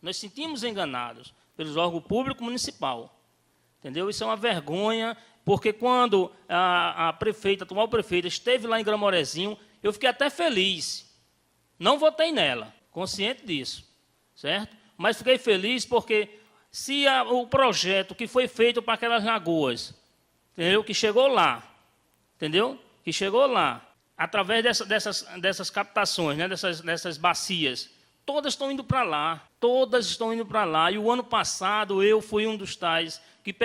Nós sentimos enganados pelos órgãos públicos municipal. Entendeu? Isso é uma vergonha, porque quando a prefeita, a atual prefeita, esteve lá em Gramorezinho, eu fiquei até feliz. Não votei nela, consciente disso, certo? Mas fiquei feliz porque se o projeto que foi feito para aquelas lagoas, entendeu? Que chegou lá, entendeu? Que chegou lá, através dessas captações, né? dessas bacias, todas estão indo para lá, todas estão indo para lá. E o ano passado eu fui um dos tais, que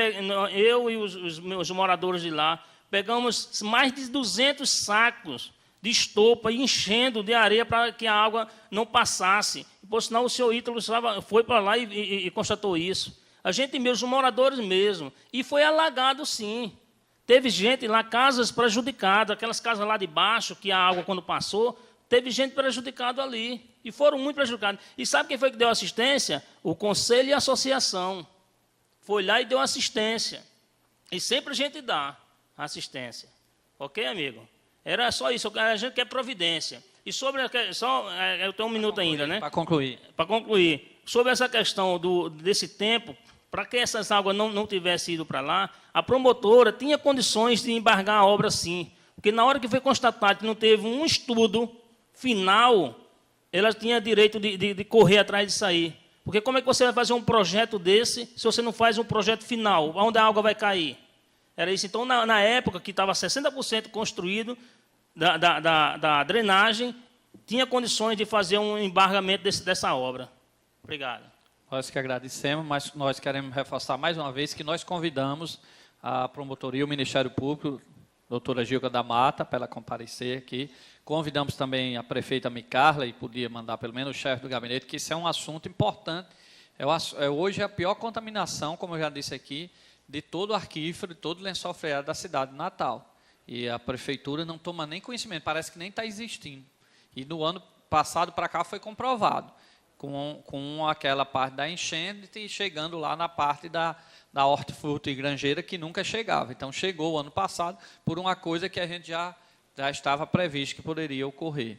eu e os meus moradores de lá, pegamos mais de 200 sacos de estopa e enchendo de areia para que a água não passasse. Por sinal, o senhor Ítalo foi para lá e constatou isso. A gente mesmo, os moradores mesmo. E foi alagado, sim. Teve gente lá, casas prejudicadas, aquelas casas lá de baixo, que a água, quando passou, teve gente prejudicada ali. E foram muito prejudicados. E sabe quem foi que deu assistência? O Conselho e a Associação. Foi lá e deu assistência. E sempre a gente dá assistência. Ok, amigo? Era só isso. A gente quer providência. E sobre... eu tenho um minuto ainda, né? Para concluir. Para concluir. Sobre essa questão desse tempo, para que essas águas não tivessem ido para lá, a promotora tinha condições de embargar a obra, sim. Porque na hora que foi constatado que não teve um estudo final, ela tinha direito de correr atrás disso aí. Porque como é que você vai fazer um projeto desse se você não faz um projeto final? Onde a água vai cair? Era isso. Então, na época que estava 60% construído da drenagem, tinha condições de fazer um embargamento dessa obra. Obrigado. Nós que agradecemos, mas nós queremos reforçar mais uma vez que nós convidamos a promotoria, o Ministério Público, doutora Gilca da Mata, para ela comparecer aqui. Convidamos também a prefeita Micarla, e podia mandar pelo menos o chefe do gabinete, que isso é um assunto importante. Hoje é a pior contaminação, como eu já disse aqui, de todo o aquífero, de todo o lençol freático da cidade de Natal. E a prefeitura não toma nem conhecimento, parece que nem está existindo. E no ano passado para cá foi comprovado, com aquela parte da enchente e chegando lá na parte da hortifruti e granjeira que nunca chegava. Então, chegou o ano passado por uma coisa que a gente já estava previsto que poderia ocorrer.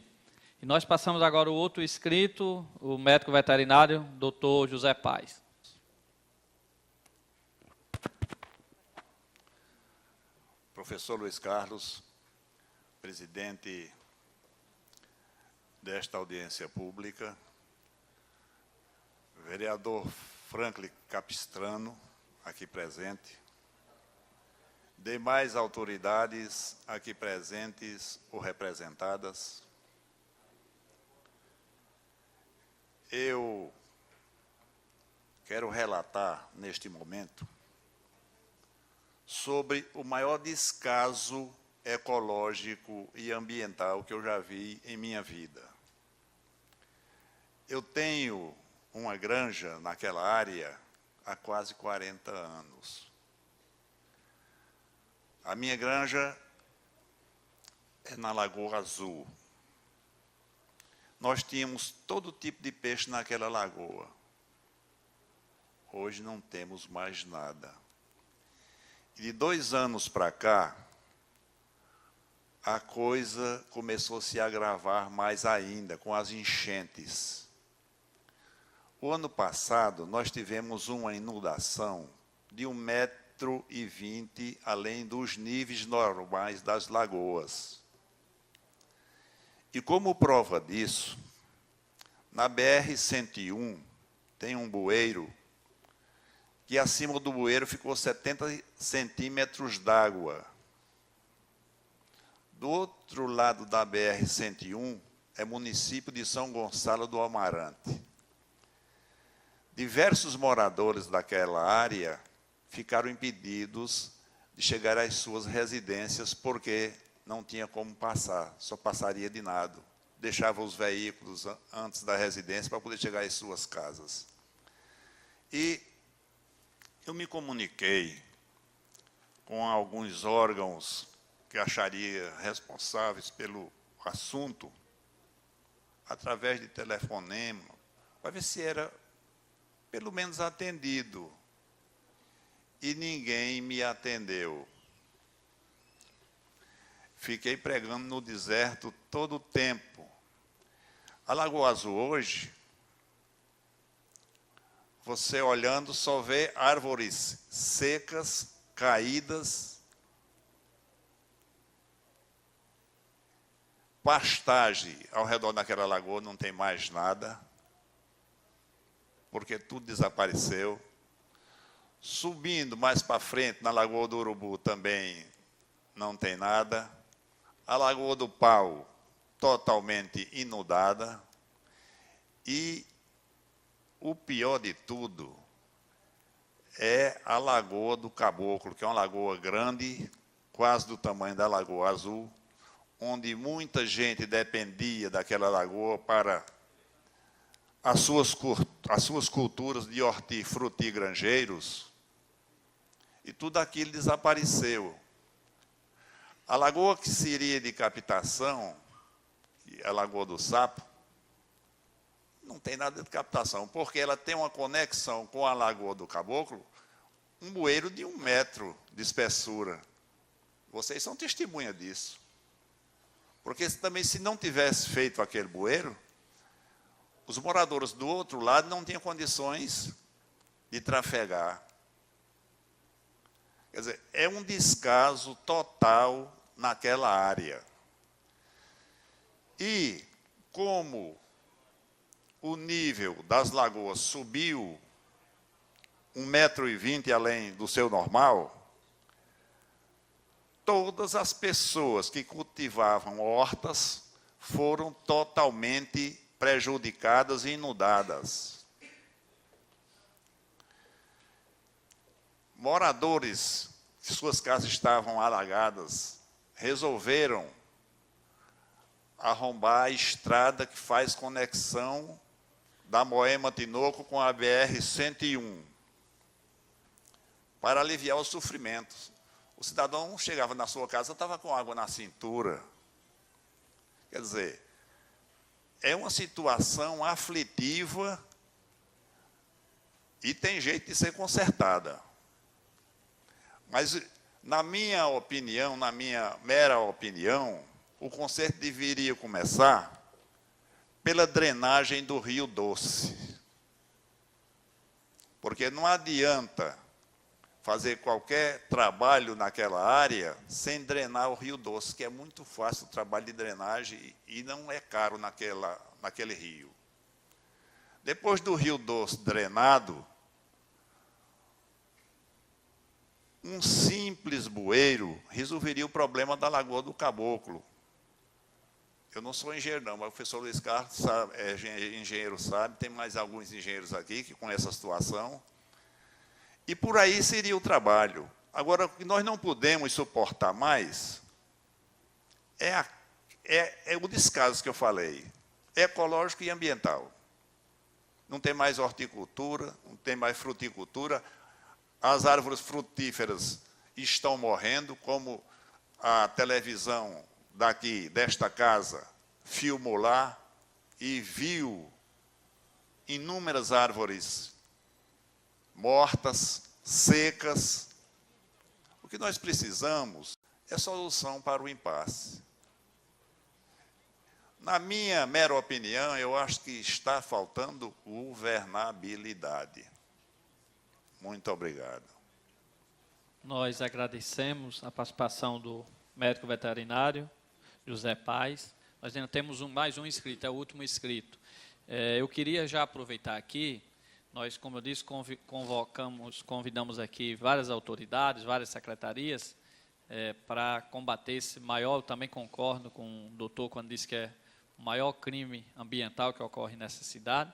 E nós passamos agora o outro inscrito, o médico veterinário, doutor José Paes. Professor Luiz Carlos, presidente desta audiência pública, vereador Franklin Capistrano, aqui presente, demais autoridades aqui presentes ou representadas, eu quero relatar neste momento sobre o maior descaso ecológico e ambiental que eu já vi em minha vida. Eu tenho uma granja naquela área há quase 40 anos. A minha granja é na Lagoa Azul. Nós tínhamos todo tipo de peixe naquela lagoa. Hoje não temos mais nada. E de 2 anos para cá, a coisa começou a se agravar mais ainda, com as enchentes. O ano passado, nós tivemos uma inundação de 1,20 m, além dos níveis normais das lagoas. E como prova disso, na BR-101 tem um bueiro, que acima do bueiro ficou 70 centímetros d'água. Do outro lado da BR-101 é município de São Gonçalo do Amarante. Diversos moradores daquela área ficaram impedidos de chegar às suas residências porque não tinha como passar, só passaria de nado. Deixava os veículos antes da residência para poder chegar às suas casas. E eu me comuniquei com alguns órgãos que acharia responsáveis pelo assunto, através de telefonema, para ver se era pelo menos atendido. E ninguém me atendeu. Fiquei pregando no deserto todo o tempo. A Lagoa Azul hoje você olhando só vê árvores secas, caídas, pastagem ao redor daquela lagoa, não tem mais nada, porque tudo desapareceu. Subindo mais para frente, na Lagoa do Urubu também não tem nada. A Lagoa do Pau, totalmente inundada. E o pior de tudo é a Lagoa do Caboclo, que é uma lagoa grande, quase do tamanho da Lagoa Azul, onde muita gente dependia daquela lagoa para as suas culturas de hortifrutigranjeiros, e tudo aquilo desapareceu. A lagoa que seria de captação, a Lagoa do Sapo, não tem nada de captação, porque ela tem uma conexão com a Lagoa do Caboclo, um bueiro de 1 metro de espessura. Vocês são testemunha disso. Porque também, se não tivesse feito aquele bueiro, os moradores do outro lado não tinham condições de trafegar. Quer dizer, é um descaso total naquela área. E, como o nível das lagoas subiu 1,20 m além do seu normal, todas as pessoas que cultivavam hortas foram totalmente prejudicadas e inundadas. Moradores que suas casas estavam alagadas resolveram arrombar a estrada que faz conexão da Moema-Tinoco com a BR-101 para aliviar os sofrimentos. O cidadão chegava na sua casa, estava com água na cintura. Quer dizer, é uma situação aflitiva e tem jeito de ser consertada. Mas, na minha opinião, na minha mera opinião, o conserto deveria começar pela drenagem do Rio Doce. Porque não adianta fazer qualquer trabalho naquela área sem drenar o Rio Doce, que é muito fácil o trabalho de drenagem e não é caro naquele rio. Depois do Rio Doce drenado, um simples bueiro resolveria o problema da Lagoa do Caboclo. Eu não sou engenheiro, não, mas o professor Luiz Carlos sabe, engenheiro sabe, tem mais alguns engenheiros aqui que conhecem a situação. E por aí seria o trabalho. Agora, o que nós não podemos suportar mais é o descaso que eu falei, ecológico e ambiental. Não tem mais horticultura, não tem mais fruticultura. As árvores frutíferas estão morrendo, como a televisão desta casa filmou lá e viu inúmeras árvores mortas, secas. O que nós precisamos é solução para o impasse. Na minha mera opinião, eu acho que está faltando governabilidade. Muito obrigado. Nós agradecemos a participação do médico veterinário, José Paes. Nós ainda temos mais um inscrito, é o último inscrito. Eu queria já aproveitar aqui, nós, como eu disse, convidamos aqui várias autoridades, várias secretarias, para combater esse maior, eu também concordo com o doutor quando disse que é o maior crime ambiental que ocorre nessa cidade.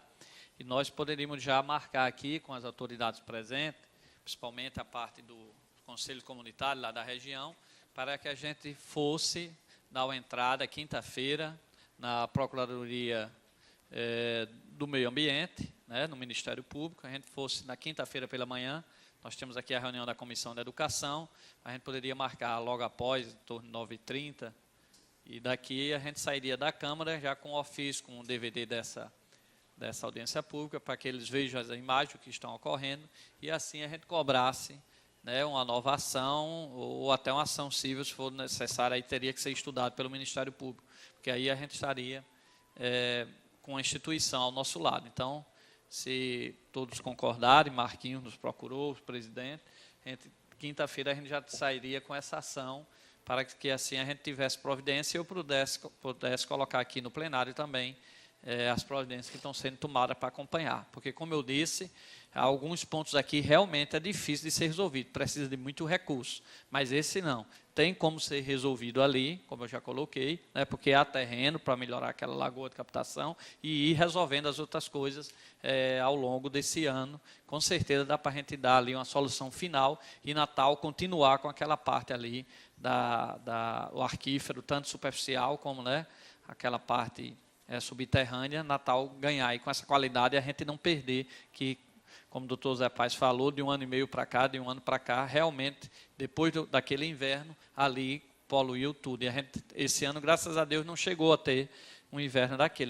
E nós poderíamos já marcar aqui com as autoridades presentes, principalmente a parte do Conselho Comunitário lá da região, para que a gente fosse dar uma entrada quinta-feira na Procuradoria do Meio Ambiente, né, no Ministério Público. A gente fosse na quinta-feira pela manhã, nós temos aqui a reunião da Comissão de Educação, a gente poderia marcar logo após, em torno de 9h30, e daqui a gente sairia da Câmara já com o ofício, com o DVD dessa audiência pública, para que eles vejam as imagens que estão ocorrendo, e assim a gente cobrasse, né, uma nova ação, ou até uma ação civil, se for necessário, aí teria que ser estudado pelo Ministério Público, porque aí a gente estaria com a instituição ao nosso lado. Então, se todos concordarem, Marquinhos nos procurou, o presidente, quinta-feira a gente já sairia com essa ação, para que assim a gente tivesse providência e eu pudesse colocar aqui no plenário também as providências que estão sendo tomadas para acompanhar. Porque, como eu disse, alguns pontos aqui realmente é difícil de ser resolvido, precisa de muito recurso, mas esse não. Tem como ser resolvido ali, como eu já coloquei, né, porque há terreno para melhorar aquela lagoa de captação e ir resolvendo as outras coisas ao longo desse ano. Com certeza dá para a gente dar ali uma solução final e Natal continuar com aquela parte ali o aquífero, tanto superficial como, né, aquela parte subterrânea, Natal ganhar e com essa qualidade a gente não perder, que, como o doutor Zé Paz falou, de um ano e meio para cá, de um ano para cá, realmente, depois daquele inverno, ali poluiu tudo. E a gente, esse ano, graças a Deus, não chegou a ter um inverno daquele.